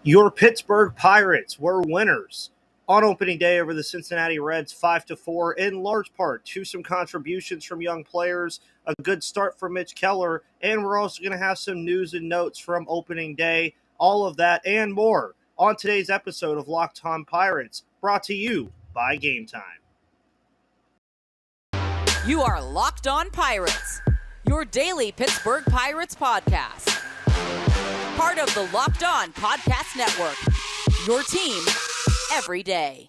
Your Pittsburgh Pirates were winners on opening day over the Cincinnati Reds 5-4, in large part to some contributions from young players, a good start for Mitch Keller, and we're also going to have some news and notes from opening day. All of that and more on today's episode of Locked On Pirates, brought to you by Game Time. You are Locked On Pirates, your daily Pittsburgh Pirates podcast. Part of the Locked On Podcast Network, your team every day.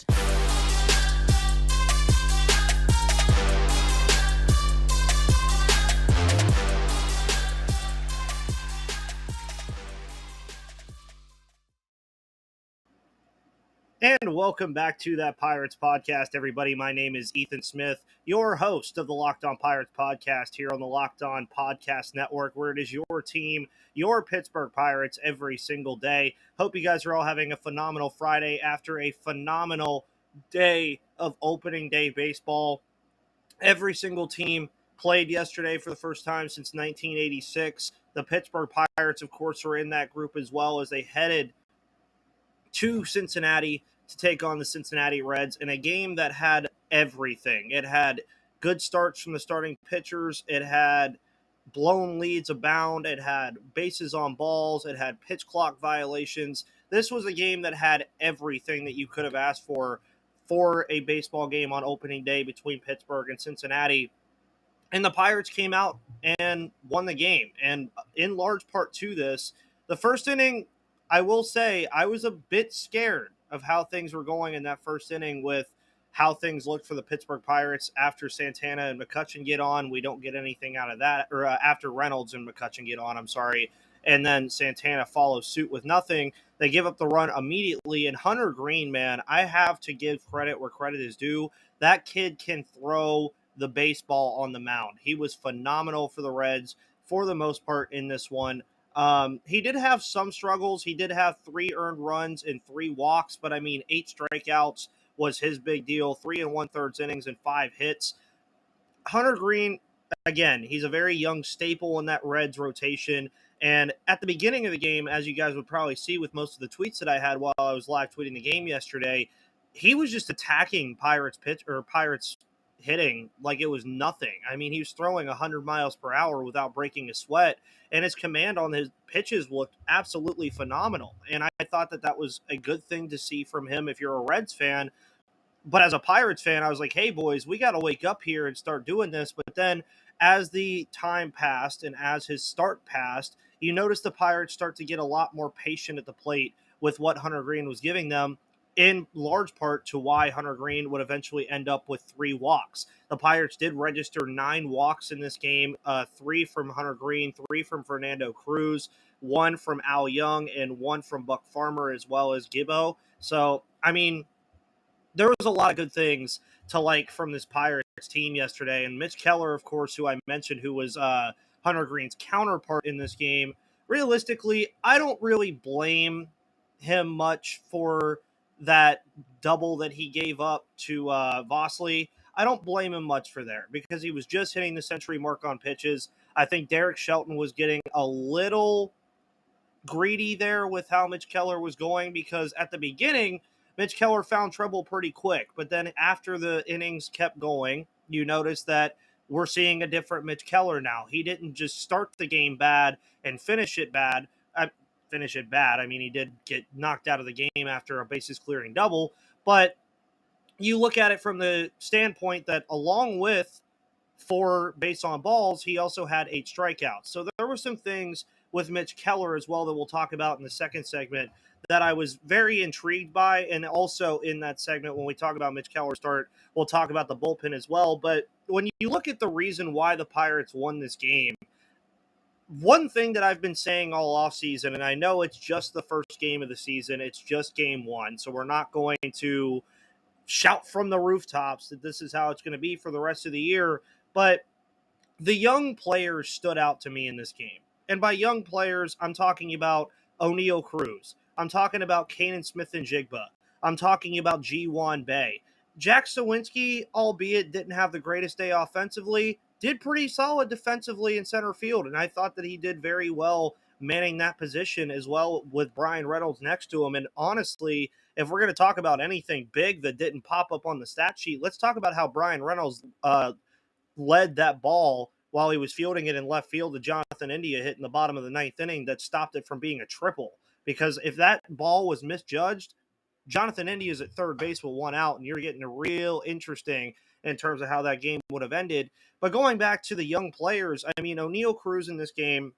And welcome back to that Pirates podcast, everybody. My name is Ethan Smith, your host of the Locked On Pirates podcast here on the Locked On Podcast Network, where it is your team, your Pittsburgh Pirates, every single day. Hope you guys are all having a phenomenal Friday after a phenomenal day of opening day baseball. Every single team played yesterday for the first time since 1986. The Pittsburgh Pirates, of course, are in that group as well as they headed to Cincinnati to take on the Cincinnati Reds in a game that had everything. It had good starts from the starting pitchers. It had blown leads abound. It had bases on balls. It had pitch clock violations. This was a game that had everything that you could have asked for a baseball game on opening day between Pittsburgh and Cincinnati. And the Pirates came out and won the game. And in large part to this, the first inning, I will say I was a bit scared of how things were going in that first inning with how things looked for the Pittsburgh Pirates after Santana and McCutchen get on. We don't get anything out of that, or after Reynolds and McCutchen get on, I'm sorry. And then Santana follows suit with nothing. They give up the run immediately. And Hunter Green, man, I have to give credit where credit is due. That kid can throw the baseball on the mound. He was phenomenal for the Reds for the most part in this one. He did have some struggles. He did have 3 earned runs and 3 walks, but 8 strikeouts was his big deal. 3 1/3 innings and 5 hits. Hunter Green, again, he's a very young staple in that Reds rotation. And at the beginning of the game, as you guys would probably see with most of the tweets that I had while I was live tweeting the game yesterday, he was just attacking Pirates hitting like it was nothing. He was throwing 100 miles per hour without breaking a sweat, and his command on his pitches looked absolutely phenomenal. And I thought that was a good thing to see from him if you're a Reds fan. But as a Pirates fan, I was like, hey, boys, we got to wake up here and start doing this. But then as the time passed and as his start passed, you notice the Pirates start to get a lot more patient at the plate with what Hunter Green was giving them, in large part to why Hunter Green would eventually end up with 3 walks. The Pirates did register 9 walks in this game, 3 from Hunter Green, 3 from Fernando Cruz, 1 from Al Young, and 1 from Buck Farmer, as well as Gibbo. So, there was a lot of good things to like from this Pirates team yesterday. And Mitch Keller, of course, who I mentioned, who was Hunter Green's counterpart in this game, realistically, I don't really blame him much for that double that he gave up to Vosley. I don't blame him much for there because he was just hitting the century mark on pitches. I think Derek Shelton was getting a little greedy there with how Mitch Keller was going, because at the beginning, Mitch Keller found trouble pretty quick. But then after the innings kept going, you notice that we're seeing a different Mitch Keller now. He didn't just start the game bad and finish it bad. He did get knocked out of the game after a bases clearing double. But you look at it from the standpoint that along with 4 base on balls, he also had 8 strikeouts. So there were some things with Mitch Keller as well that we'll talk about in the second segment that I was very intrigued by. And also in that segment, when we talk about Mitch Keller's start, we'll talk about the bullpen as well. But when you look at the reason why the Pirates won this game, one thing that I've been saying all offseason, and I know it's just the first game of the season, it's just game 1, so we're not going to shout from the rooftops that this is how it's going to be for the rest of the year, but the young players stood out to me in this game. And by young players, I'm talking about O'Neal Cruz. I'm talking about Kanan Smith-Njigba. I'm talking about Ji-hwan. Jack Sawinski, albeit didn't have the greatest day offensively, did pretty solid defensively in center field, and I thought that he did very well manning that position as well with Brian Reynolds next to him. And honestly, if we're going to talk about anything big that didn't pop up on the stat sheet, let's talk about how Brian Reynolds led that ball while he was fielding it in left field to Jonathan India hitting the bottom of the ninth inning that stopped it from being a triple. Because if that ball was misjudged, Jonathan India is at third base with one out, and you're getting a real interesting in terms of how that game would have ended. But going back to the young players, I mean, O'Neal Cruz in this game,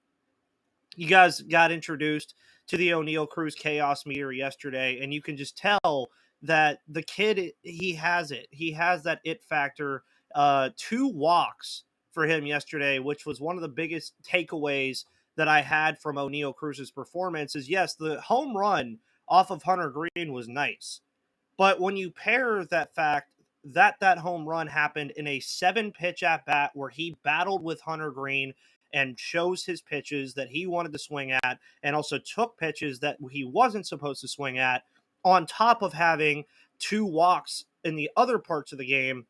you guys got introduced to the O'Neal Cruz chaos meter yesterday, and you can just tell that the kid, he has it. He has that it factor. 2 walks for him yesterday, which was one of the biggest takeaways that I had from O'Neal Cruz's performance is, yes, the home run off of Hunter Green was nice. But when you pair that fact that home run happened in a 7-pitch at bat where he battled with Hunter Green and chose his pitches that he wanted to swing at and also took pitches that he wasn't supposed to swing at, on top of having 2 walks in the other parts of the game,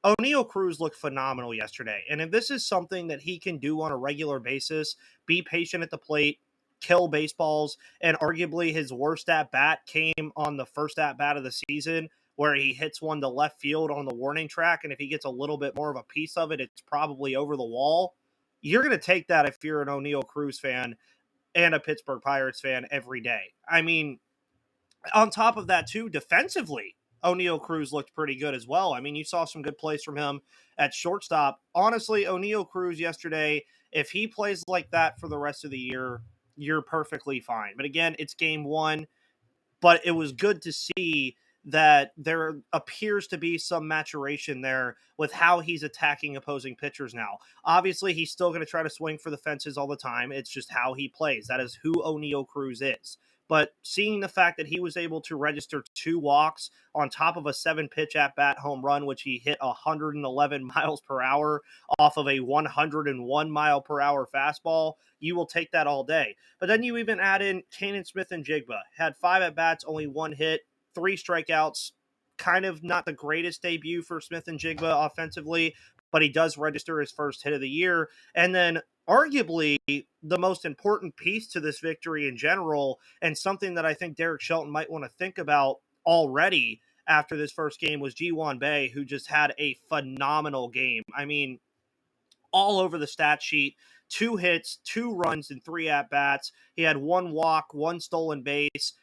O'Neal Cruz looked phenomenal yesterday. And if this is something that he can do on a regular basis, be patient at the plate, kill baseballs, and arguably his worst at bat came on the first at bat of the season where he hits one to left field on the warning track. And if he gets a little bit more of a piece of it, it's probably over the wall. You're going to take that if you're an O'Neal Cruz fan and a Pittsburgh Pirates fan every day. I mean, on top of that, too, defensively, O'Neal Cruz looked pretty good as well. I mean, you saw some good plays from him at shortstop. Honestly, O'Neal Cruz yesterday, if he plays like that for the rest of the year, you're perfectly fine. But again, it's game one, but it was good to see that there appears to be some maturation there with how he's attacking opposing pitchers now. Obviously, he's still going to try to swing for the fences all the time. It's just how he plays. That is who O'Neal Cruz is. But seeing the fact that he was able to register 2 walks on top of a 7-pitch at-bat home run, which he hit 111 miles per hour off of a 101 mile per hour fastball, you will take that all day. But then you even add in Kanan Smith-Njigba. Had 5 at-bats, only 1 hit, 3 strikeouts. Kind of not the greatest debut for Smith-Njigba offensively, but he does register his first hit of the year. And then arguably the most important piece to this victory in general, and something that I think Derek Shelton might want to think about already after this first game, was Ji-hwan, who just had a phenomenal game. I mean, all over the stat sheet, 2 hits, 2 runs, and 3 at-bats. He had 1 walk, 1 stolen base.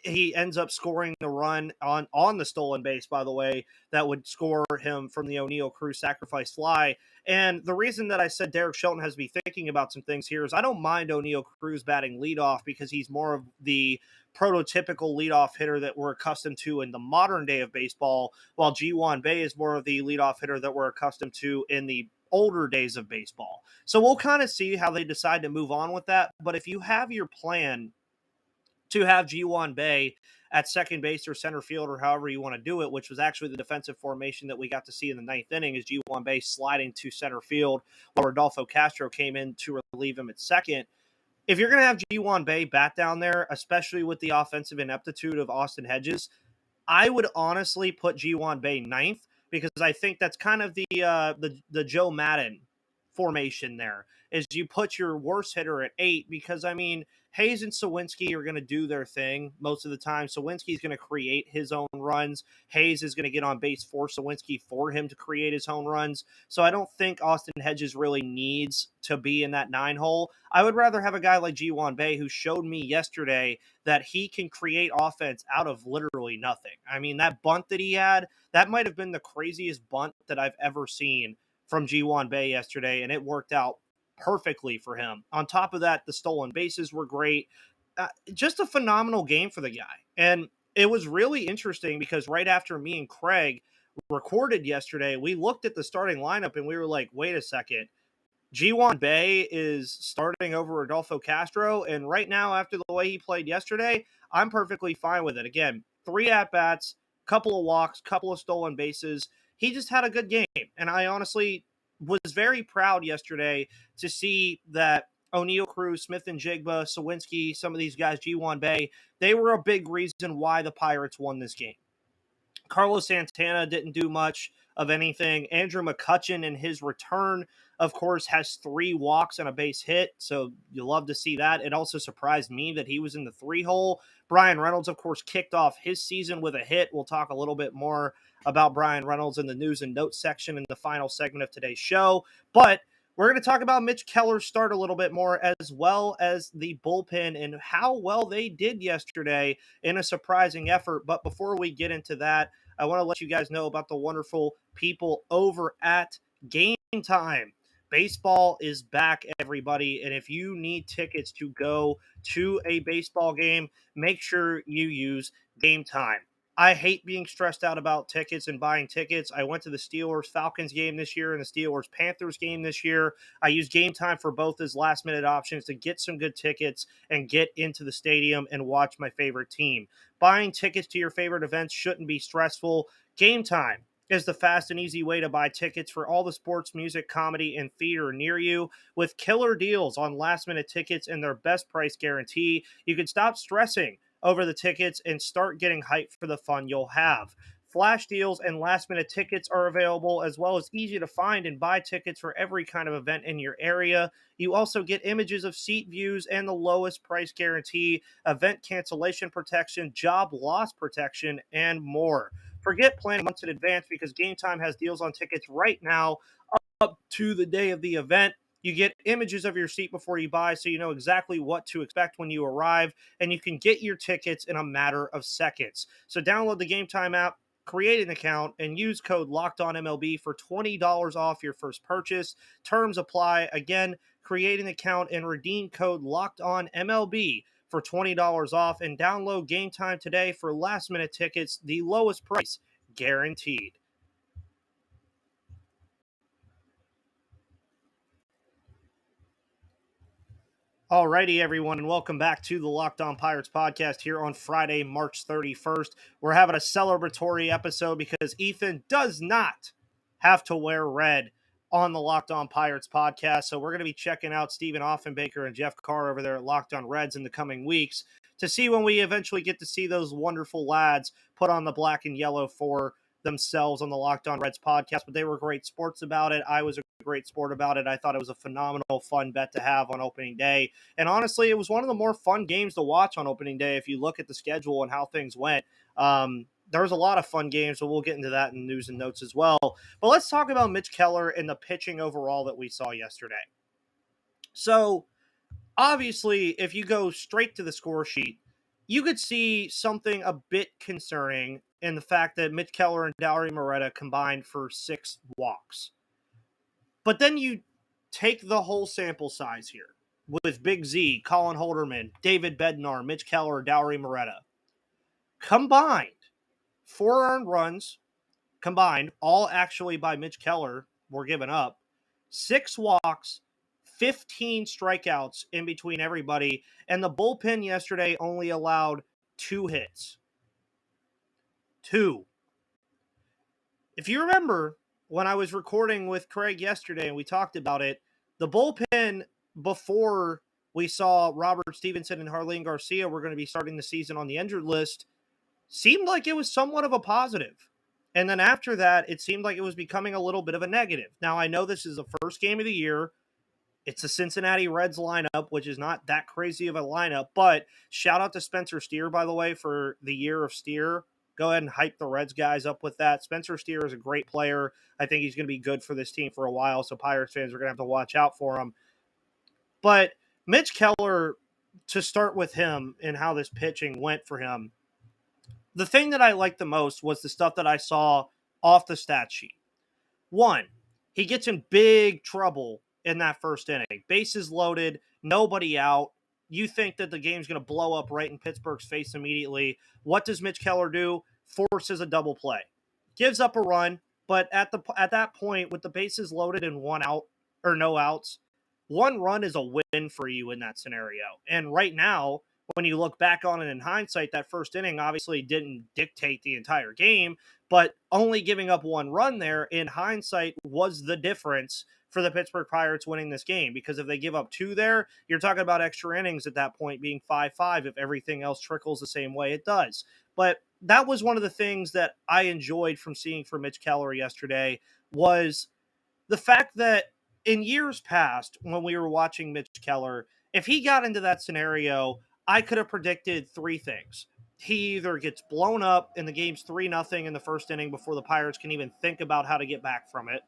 He ends up scoring the run on the stolen base, by the way, that would score him from the O'Neal Cruz sacrifice fly. And the reason that I said Derek Shelton has to be thinking about some things here is I don't mind O'Neal Cruz batting leadoff because he's more of the prototypical leadoff hitter that we're accustomed to in the modern day of baseball, while Ji-hwan is more of the leadoff hitter that we're accustomed to in the older days of baseball. So we'll kind of see how they decide to move on with that. But if you have your plan to have Ji-hwan at second base or center field or however you want to do it, which was actually the defensive formation that we got to see in the ninth inning, is Ji-hwan sliding to center field while Rodolfo Castro came in to relieve him at second. If you're going to have Ji-hwan bat down there, especially with the offensive ineptitude of Austin Hedges, I would honestly put Ji-hwan ninth, because I think that's kind of the Joe Madden formation there, is you put your worst hitter at 8, because, I mean, Hayes and Sawinski are going to do their thing most of the time. Sawinski's going to create his own runs. Hayes is going to get on base for Sawinski for him to create his own runs. So I don't think Austin Hedges really needs to be in that 9 hole. I would rather have a guy like Ji-hwan who showed me yesterday that he can create offense out of literally nothing. I mean, that bunt that he had, that might have been the craziest bunt that I've ever seen from Ji-hwan yesterday, and it worked out perfectly for him. On top of that, the stolen bases were great. Just a phenomenal game for the guy. And it was really interesting because right after me and Craig recorded yesterday, we looked at the starting lineup and we were like, wait a second. Ji-hwan is starting over Rodolfo Castro, and right now, after the way he played yesterday, I'm perfectly fine with it. Again, 3 at-bats, couple of walks, couple of stolen bases. He just had a good game, and I honestly was very proud yesterday to see that O'Neal Cruz, Smith-Njigba, Sawinski, some of these guys, Ji-hwan they were a big reason why the Pirates won this game. Carlos Santana didn't do much of anything. Andrew McCutchen in his return of course, has 3 walks and a base hit, so you love to see that. It also surprised me that he was in the 3-hole. Brian Reynolds, of course, kicked off his season with a hit. We'll talk a little bit more about Brian Reynolds in the news and notes section in the final segment of today's show. But we're going to talk about Mitch Keller's start a little bit more, as well as the bullpen and how well they did yesterday in a surprising effort. But before we get into that, I want to let you guys know about the wonderful people over at Game Time. Baseball is back, everybody, and if you need tickets to go to a baseball game, make sure you use Game Time. I hate being stressed out about tickets and buying tickets. I went to the Steelers-Falcons game this year and the Steelers-Panthers game this year. I used Game Time for both as last-minute options to get some good tickets and get into the stadium and watch my favorite team. Buying tickets to your favorite events shouldn't be stressful. Game Time is the fast and easy way to buy tickets for all the sports, music, comedy, and theater near you. With killer deals on last-minute tickets and their best price guarantee, you can stop stressing over the tickets and start getting hyped for the fun you'll have. Flash deals and last-minute tickets are available, as well as easy to find and buy tickets for every kind of event in your area. You also get images of seat views and the lowest price guarantee, event cancellation protection, job loss protection, and more. Forget planning months in advance, because Game Time has deals on tickets right now up to the day of the event. You get images of your seat before you buy, so you know exactly what to expect when you arrive, and you can get your tickets in a matter of seconds. So download the Game Time app, create an account, and use code LOCKEDONMLB for $20 off your first purchase. Terms apply. Again, create an account and redeem code LOCKEDONMLB for $20 off, and download Game Time today for last-minute tickets, the lowest price guaranteed. Alrighty, everyone, and welcome back to the Locked On Pirates podcast here on Friday, March 31st. We're having a celebratory episode because Ethan does not have to wear red on the Locked On Pirates podcast, so we're going to be checking out Stephen Offenbaker and Jeff Carr over there at Locked On Reds in the coming weeks to see when we eventually get to see those wonderful lads put on the black and yellow for themselves on the Locked On Reds podcast. But they were great sports about it. I was a great sport about it. I thought it was a phenomenal, fun bet to have on opening day. And honestly, it was one of the more fun games to watch on opening day if you look at the schedule and how things went. There was a lot of fun games, so we'll get into that in news and notes as well. But let's talk about Mitch Keller and the pitching overall that we saw yesterday. So, obviously, if you go straight to the score sheet, you could see something a bit concerning in the fact that Mitch Keller and Dauri Moreta combined for 6 walks. But then you take the whole sample size here with Big Z, Colin Holderman, David Bednar, Mitch Keller, Dauri Moreta. Combined, 4 earned runs, combined, all actually by Mitch Keller, were given up. 6 walks, 15 strikeouts in between everybody, and the bullpen yesterday only allowed 2 hits. 2. If you remember, when I was recording with Craig yesterday and we talked about it, the bullpen before we saw Robert Stevenson and Harleen Garcia were going to be starting the season on the injured list seemed like it was somewhat of a positive. And then after that, it seemed like it was becoming a little bit of a negative. Now, I know this is the first game of the year. It's the Cincinnati Reds lineup, which is not that crazy of a lineup, but shout out to Spencer Steer, by the way, for the year of Steer. Go ahead and hype the Reds guys up with that. Spencer Steer is a great player. I think he's going to be good for this team for a while, so Pirates fans are going to have to watch out for him. But Mitch Keller, to start with him and how this pitching went for him, the thing that I liked the most was the stuff that I saw off the stat sheet. 1, he gets in big trouble in that first inning. Bases loaded, nobody out. You think that the game's going to blow up right in Pittsburgh's face immediately. What does Mitch Keller do? Forces a double play. Gives up a run, but at that point, with the bases loaded and 1 out or no outs, 1 run is a win for you in that scenario. And right now, when you look back on it in hindsight, that first inning obviously didn't dictate the entire game, but only giving up 1 run there in hindsight was the difference for the Pittsburgh Pirates winning this game, because if they give up 2 there, you're talking about extra innings at that point being 5-5 if everything else trickles the same way it does. But that was one of the things that I enjoyed from seeing from Mitch Keller yesterday, was the fact that in years past, when we were watching Mitch Keller, if he got into that scenario, I could have predicted three things. He either gets blown up and the game's 3-0 in the first inning before the Pirates can even think about how to get back from it.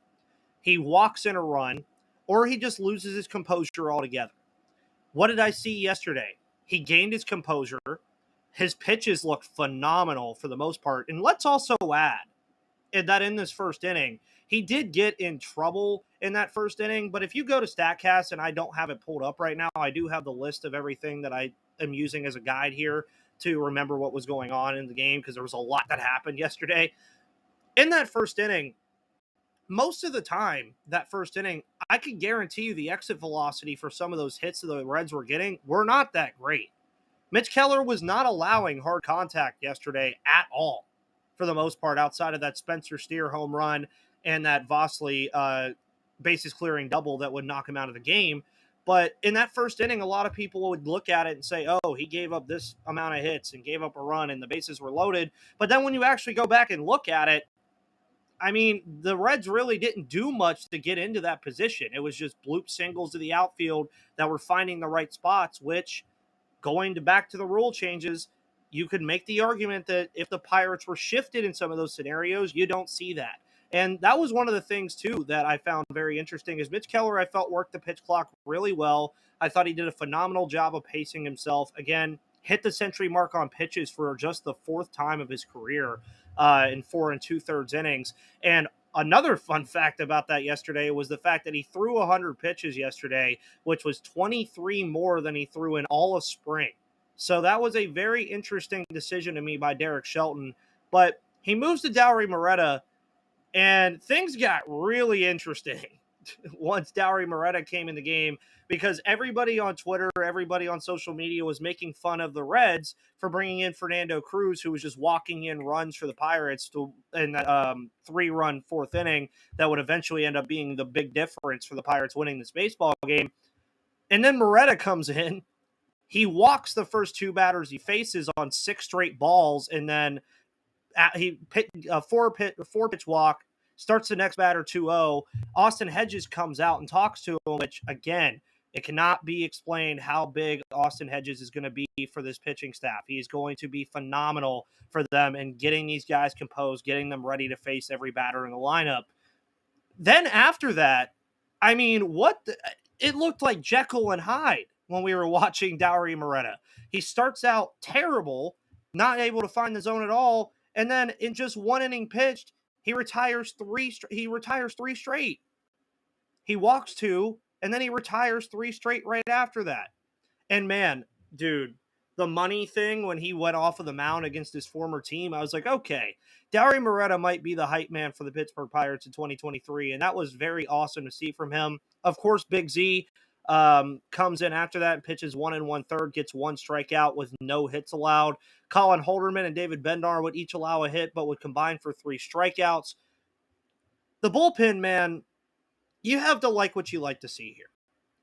He walks in a run, or he just loses his composure altogether. What did I see yesterday? He gained his composure. His pitches looked phenomenal for the most part. And let's also add that in this first inning, he did get in trouble in that first inning. But if you go to StatCast, and I don't have it pulled up right now, I do have the list of everything that I am using as a guide here to remember what was going on in the game, because there was a lot that happened yesterday. In that first inning, most of the time, that first inning, I can guarantee you the exit velocity for some of those hits that the Reds were getting were not that great. Mitch Keller was not allowing hard contact yesterday at all, for the most part, outside of that Spencer Steer home run and that Vosley bases clearing double that would knock him out of the game. But in that first inning, a lot of people would look at it and say, oh, he gave up this amount of hits and gave up a run and the bases were loaded. But then when you actually go back and look at it, I mean, the Reds really didn't do much to get into that position. It was just bloop singles to the outfield that were finding the right spots, which, going to back to the rule changes, you could make the argument that if the Pirates were shifted in some of those scenarios, you don't see that. And that was one of the things, too, that I found very interesting is Mitch Keller, I felt, worked the pitch clock really well. I thought he did a phenomenal job of pacing himself. Again, hit the century mark on pitches for just the fourth time of his career in 4 2/3 innings. And another fun fact about that yesterday was the fact that he threw 100 pitches yesterday, which was 23 more than he threw in all of spring. So that was a very interesting decision to me by Derek Shelton. But he moves to Dauri Moreta, and things got really interesting once Dauri Moreta came in the game, because everybody on Twitter, everybody on social media was making fun of the Reds for bringing in Fernando Cruz, who was just walking in runs for the Pirates in that 3-run fourth inning that would eventually end up being the big difference for the Pirates winning this baseball game. And then Moreta comes in. He walks the first two batters he faces on 6 straight balls, and then he pitched a four pitch walk, starts the next batter 2-0. Austin Hedges comes out and talks to him, which, again, it cannot be explained how big Austin Hedges is going to be for this pitching staff. He is going to be phenomenal for them and getting these guys composed, getting them ready to face every batter in the lineup. Then after that, I mean, it looked like Jekyll and Hyde when we were watching Dauri Moreta. He starts out terrible, not able to find the zone at all, and then in just one inning pitched, he retires three straight. He walks 2, and then he retires 3 straight right after that. And man, dude, the money thing when he went off of the mound against his former team, I was like, okay, Dauri Moreta might be the hype man for the Pittsburgh Pirates in 2023, and that was very awesome to see from him. Of course, Big Z comes in after that and pitches 1 1/3, gets 1 strikeout with no hits allowed. Colin Holderman and David Bednar would each allow a hit, but would combine for 3 strikeouts. The bullpen, man, you have to like what you like to see here.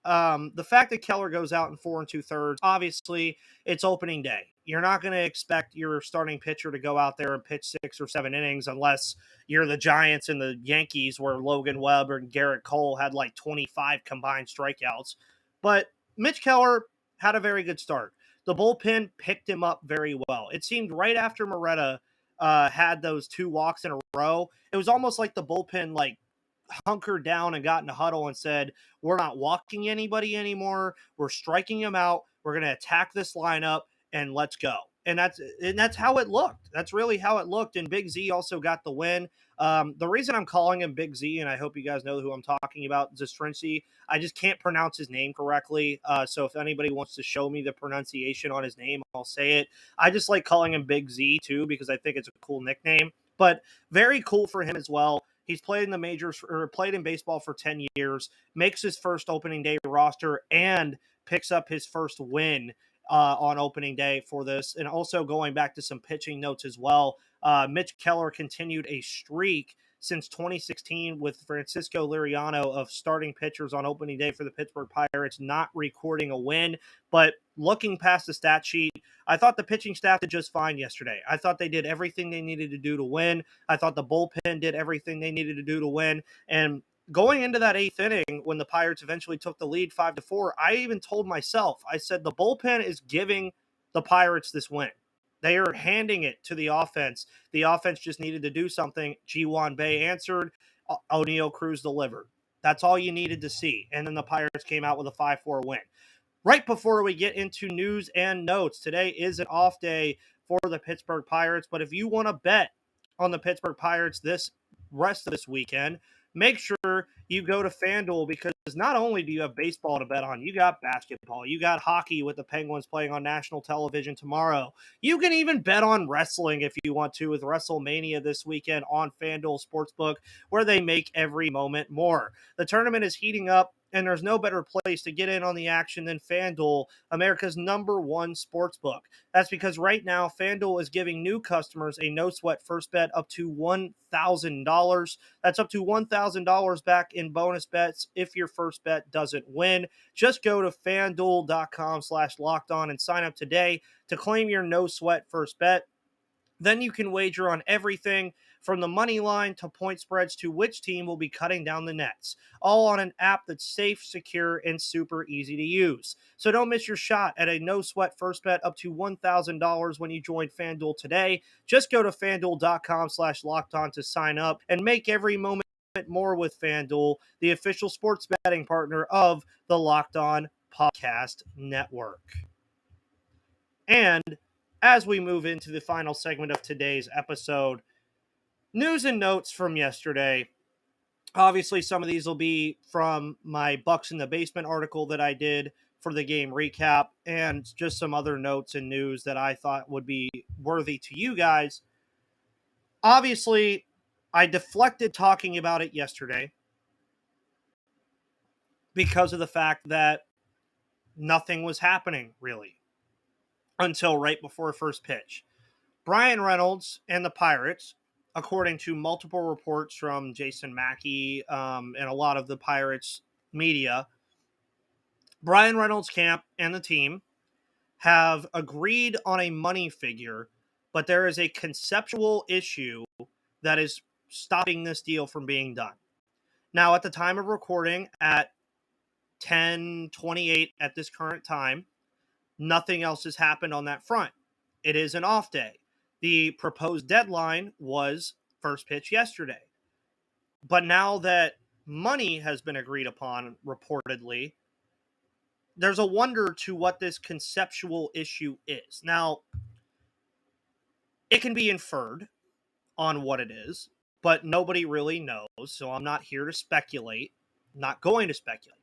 The fact that Keller goes out in 4 2/3, obviously it's opening day. You're not going to expect your starting pitcher to go out there and pitch 6 or 7 innings unless you're the Giants and the Yankees, where Logan Webb and Garrett Cole had like 25 combined strikeouts. But Mitch Keller had a very good start. The bullpen picked him up very well. It seemed right after Moreta had those 2 walks in a row, it was almost like the bullpen hunkered down and got in a huddle and said, we're not walking anybody anymore. We're striking them out. We're going to attack this lineup and let's go. And that's how it looked. That's really how it looked. And Big Z also got the win. The reason I'm calling him Big Z, and I hope you guys know who I'm talking about, Zastrinci, I just can't pronounce his name correctly. So if anybody wants to show me the pronunciation on his name, I'll say it. I just like calling him Big Z too, because I think it's a cool nickname. But very cool for him as well. He's played in the majors, or played in baseball for 10 years, makes his first opening day roster, and picks up his first win on opening day for this. And also going back to some pitching notes as well, Mitch Keller continued a streak since 2016 with Francisco Liriano of starting pitchers on opening day for the Pittsburgh Pirates, not recording a win. But looking past the stat sheet, I thought the pitching staff did just fine yesterday. I thought they did everything they needed to do to win. I thought the bullpen did everything they needed to do to win. And going into that 8th inning, when the Pirates eventually took the lead 5-4, I even told myself, I said, the bullpen is giving the Pirates this win. They are handing it to the offense. The offense just needed to do something. Ji-hwan answered. O'Neill Cruz delivered. That's all you needed to see. And then the Pirates came out with a 5-4 win. Right before we get into news and notes, today is an off day for the Pittsburgh Pirates. But if you want to bet on the Pittsburgh Pirates this rest of this weekend, make sure you go to FanDuel, because not only do you have baseball to bet on, you got basketball, you got hockey with the Penguins playing on national television tomorrow. You can even bet on wrestling if you want to, with WrestleMania this weekend on FanDuel Sportsbook, where they make every moment more. The tournament is heating up, and there's no better place to get in on the action than FanDuel, America's #1 sportsbook. That's because right now, FanDuel is giving new customers a no-sweat first bet up to $1,000. That's up to $1,000 back in bonus bets if your first bet doesn't win. Just go to FanDuel.com/lockedon and sign up today to claim your no-sweat first bet. Then you can wager on everything from the money line to point spreads to which team will be cutting down the nets, all on an app that's safe, secure, and super easy to use. So don't miss your shot at a no-sweat first bet up to $1,000 when you join FanDuel today. Just go to FanDuel.com/lockedon to sign up and make every moment more with FanDuel, the official sports betting partner of the Locked On Podcast Network. And as we move into the final segment of today's episode, news and notes from yesterday. Obviously, some of these will be from my Bucks in the Basement article that I did for the game recap, and just some other notes and news that I thought would be worthy to you guys. Obviously, I deflected talking about it yesterday because of the fact that nothing was happening, really, until right before first pitch. Brian Reynolds and the Pirates, according to multiple reports from Jason Mackey and a lot of the Pirates media, Brian Reynolds' camp and the team have agreed on a money figure, but there is a conceptual issue that is stopping this deal from being done. Now, at the time of recording, at 10:28 at this current time, nothing else has happened on that front. It is an off day. The proposed deadline was first pitch yesterday. But now that money has been agreed upon, reportedly, there's a wonder to what this conceptual issue is. Now, it can be inferred on what it is, but nobody really knows, so I'm not here to speculate. I'm not going to speculate.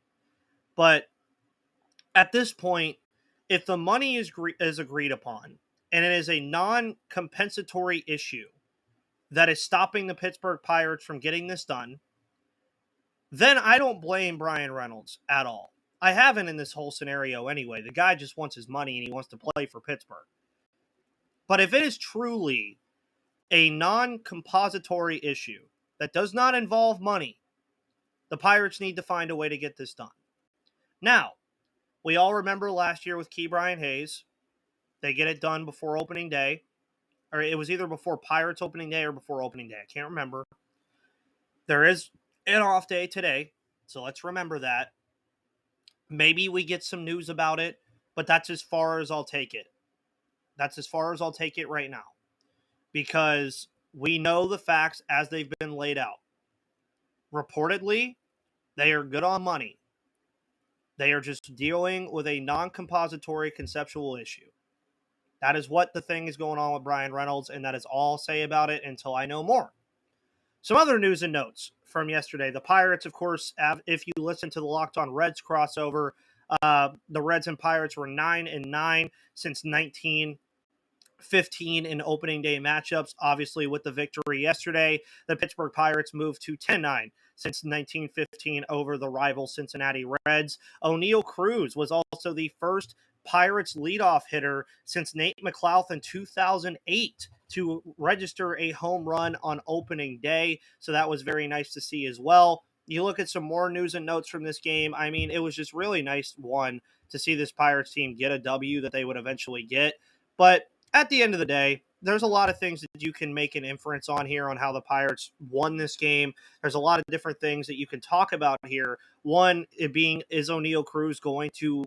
But at this point, if the money is agreed upon, and it is a non-compensatory issue that is stopping the Pittsburgh Pirates from getting this done, then I don't blame Brian Reynolds at all. I haven't in this whole scenario anyway. The guy just wants his money and he wants to play for Pittsburgh. But if it is truly a non-compository issue that does not involve money, the Pirates need to find a way to get this done. Now, we all remember last year with Ke'Bryan Hayes. They get it done before opening day. Or it was either before Pirates opening day or before opening day. I can't remember. There is an off day today, so let's remember that. Maybe we get some news about it, but that's as far as I'll take it. That's as far as I'll take it right now. Because we know the facts as they've been laid out. Reportedly, they are good on money. They are just dealing with a non-compository conceptual issue. That is what the thing is going on with Brian Reynolds, and that is all I'll say about it until I know more. Some other news and notes from yesterday. The Pirates, of course, if you listen to the Locked On Reds crossover, the Reds and Pirates were 9-9 since 1915 in opening day matchups. Obviously, with the victory yesterday, the Pittsburgh Pirates moved to 10-9 since 1915 over the rival Cincinnati Reds. O'Neill Cruz was also the first Pirates leadoff hitter since Nate McLouth in 2008 to register a home run on opening day. So that was very nice to see as well. You look at some more news and notes from this game. I mean, it was just really nice, one, to see this Pirates team get a W that they would eventually get. But at the end of the day, there's a lot of things that you can make an inference on here on how the Pirates won this game. There's a lot of different things that you can talk about here. One, it being, is O'Neal Cruz going to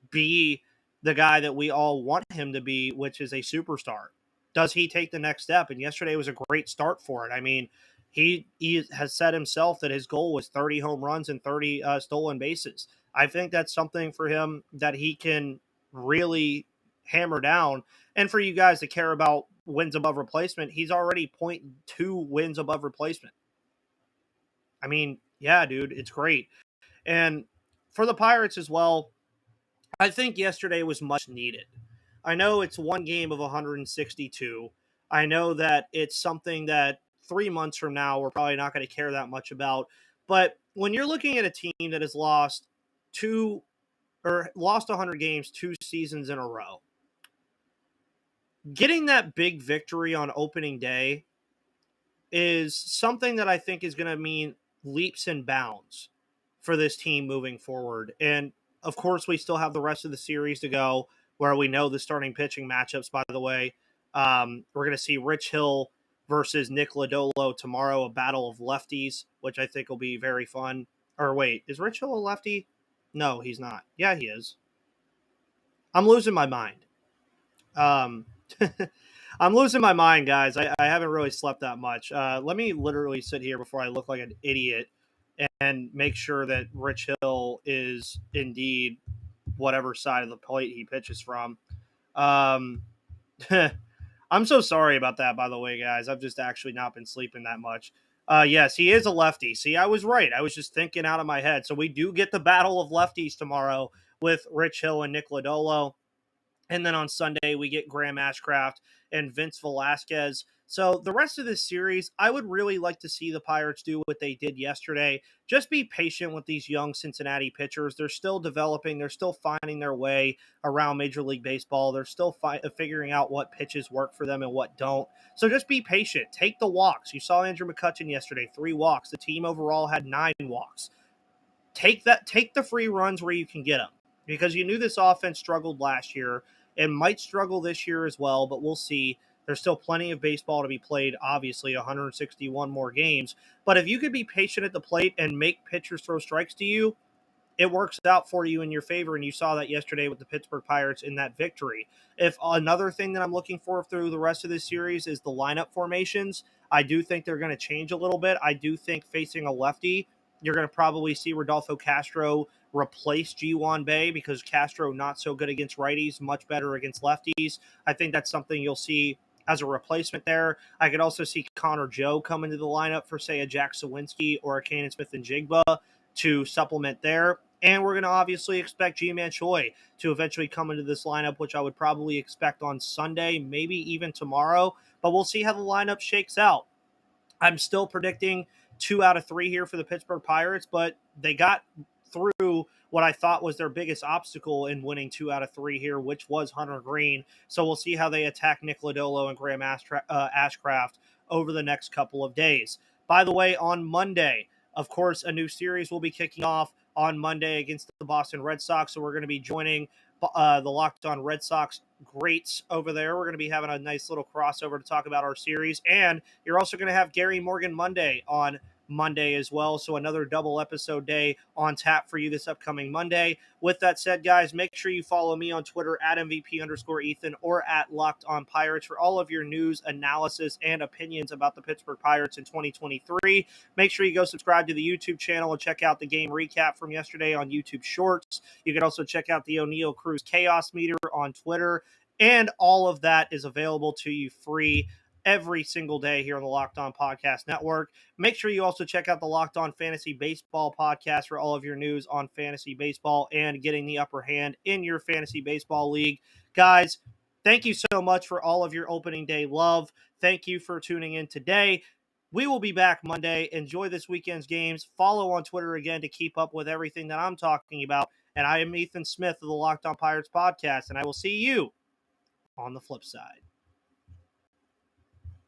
be the guy that we all want him to be, which is a superstar? Does he take the next step? And yesterday was a great start for it. I mean, he has said himself that his goal was 30 home runs and 30 stolen bases. I think that's something for him that he can really hammer down. And for you guys that care about wins above replacement, he's already 0.2 wins above replacement. I mean, yeah, dude, it's great. And for the Pirates as well, I think yesterday was much needed. I know it's one game of 162. I know that it's something that 3 months from now we're probably not going to care that much about. But when you're looking at a team that has lost 100 games 2 seasons in a row, getting that big victory on opening day is something that I think is going to mean leaps and bounds for this team moving forward. And of course, we still have the rest of the series to go where we know the starting pitching matchups, by the way. We're going to see Rich Hill versus Nick Lodolo tomorrow, a battle of lefties, which I think will be very fun. Or wait, is Rich Hill a lefty? No, he's not. Yeah, he is. I'm losing my mind. I'm losing my mind, guys. I haven't really slept that much. Let me literally sit here before I look like an idiot and make sure that Rich Hill is indeed whatever side of the plate he pitches from. I'm so sorry about that, by the way, guys. I've just actually not been sleeping that much. Yes, he is a lefty. See, I was right. I was just thinking out of my head. So we do get the battle of lefties tomorrow with Rich Hill and Nick Lodolo. And then on Sunday, we get Graham Ashcraft and Vince Velasquez. So the rest of this series, I would really like to see the Pirates do what they did yesterday. Just be patient with these young Cincinnati pitchers. They're still developing. They're still finding their way around Major League Baseball. They're still figuring out what pitches work for them and what don't. So just be patient. Take the walks. You saw Andrew McCutchen yesterday, 3 walks. The team overall had 9 walks. Take the free runs where you can get them, because you knew this offense struggled last year and might struggle this year as well, but we'll see. There's still plenty of baseball to be played, obviously, 161 more games. But if you could be patient at the plate and make pitchers throw strikes to you, it works out for you in your favor, and you saw that yesterday with the Pittsburgh Pirates in that victory. If another thing that I'm looking for through the rest of this series is the lineup formations, I do think they're going to change a little bit. I do think facing a lefty, you're going to probably see Rodolfo Castro replace Ji-hwan because Castro not so good against righties, much better against lefties. I think that's something you'll see as a replacement there. I could also see Connor Joe come into the lineup for, say, a Jack Sawinski or a Cannon Smith and Jigba to supplement there. And we're going to obviously expect Ji-man Choi to eventually come into this lineup, which I would probably expect on Sunday, maybe even tomorrow. But we'll see how the lineup shakes out. I'm still predicting 2 out of 3 here for the Pittsburgh Pirates, but they got through what I thought was their biggest obstacle in winning 2 out of 3 here, which was Hunter Green. So we'll see how they attack Nick Lodolo and Graham Ashcraft over the next couple of days. By the way, on Monday, of course, a new series will be kicking off on Monday against the Boston Red Sox. So we're going to be joining the Locked On Red Sox greats over there. We're going to be having a nice little crossover to talk about our series. And you're also going to have Gary Morgan Monday on Monday as well. So another double episode day on tap for you this upcoming Monday. With that said, guys, make sure you follow me on Twitter at MVP_Ethan or at Locked On Pirates for all of your news, analysis, and opinions about the Pittsburgh Pirates in 2023. Make sure you go subscribe to the YouTube channel and check out the game recap from yesterday on YouTube Shorts. You can also check out the O'Neal Cruz Chaos Meter on Twitter. And all of that is available to you free every single day here on the Locked On Podcast Network. Make sure you also check out the Locked On Fantasy Baseball podcast for all of your news on fantasy baseball and getting the upper hand in your fantasy baseball league. Guys, thank you so much for all of your opening day love. Thank you for tuning in today. We will be back Monday. Enjoy this weekend's games. Follow on Twitter again to keep up with everything that I'm talking about. And I am Ethan Smith of the Locked On Pirates podcast, and I will see you on the flip side.